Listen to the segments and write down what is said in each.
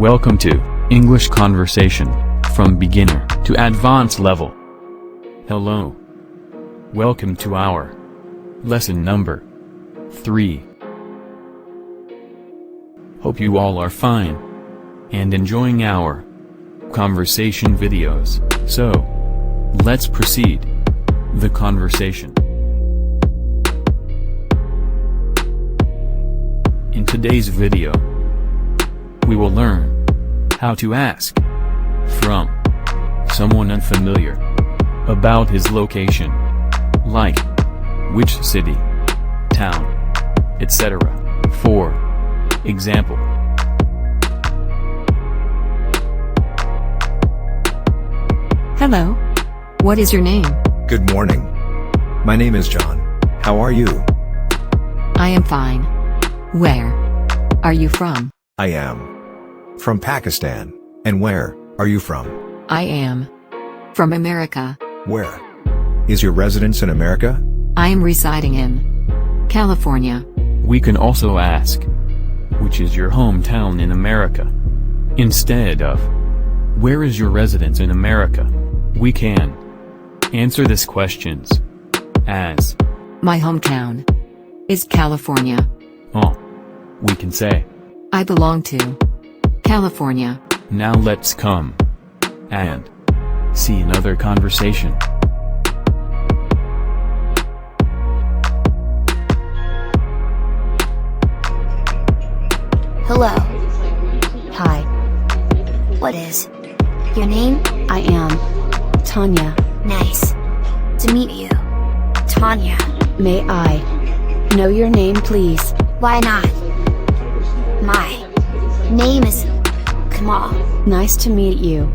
Welcome to English Conversation, from beginner to advanced level. Hello. Welcome to our lesson number 3. Hope you all are fine and enjoying our conversation videos. So, let's proceed the conversation. In today's video, we will learn how to ask from someone unfamiliar about his location, like which city, town, etc. For example, hello. What is your name? Good morning. My name is John. How are you? I am fine. Where are you from? I am from Pakistan. And where are you from? I am from America. Where is your residence in America? I am residing in California. we can also ask, which is your hometown in America? Instead of, where is your residence in America? We can answer these questions as, My hometown is California. oh, we can say, I belong to California. now let's come and see another conversation. Hello. Hi, What is your name? I am Tanya. Nice to meet you, Tanya. May I know your name, please? Why not? My name is Kamal. Nice to meet you.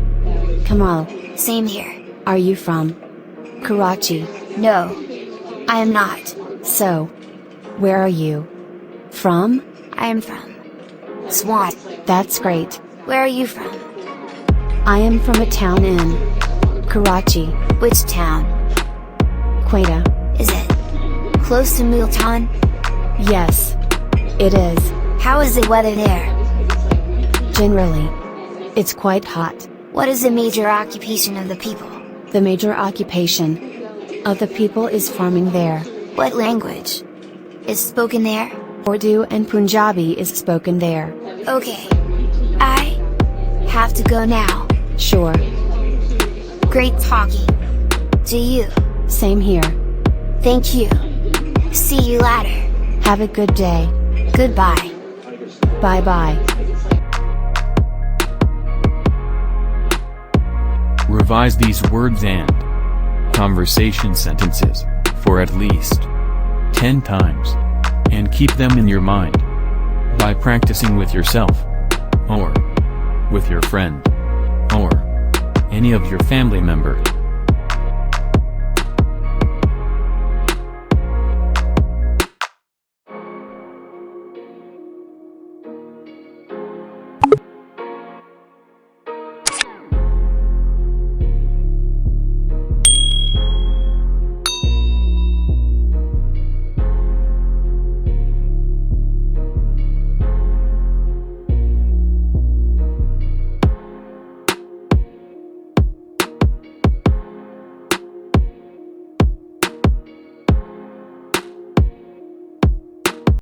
Kamal, Same here. are you from Karachi? No, I am not. So, where are you from? I am from Swat. That's great. Where are you from? I am from a town in Karachi, Which town? Quetta. Is it close to Multan? Yes, it is. How is the weather there? Generally, it's quite hot. What is the major occupation of the people? The major occupation of the people is farming there. What language is spoken there? Urdu and Punjabi is spoken there. Okay. I have to go now. Sure, Great talking to you. same here. Thank you. See you later. Have a good day. Goodbye. Bye bye. Revise these words and conversation sentences for at least 10 times, and keep them in your mind by practicing with yourself, or with your friend, or any of your family member.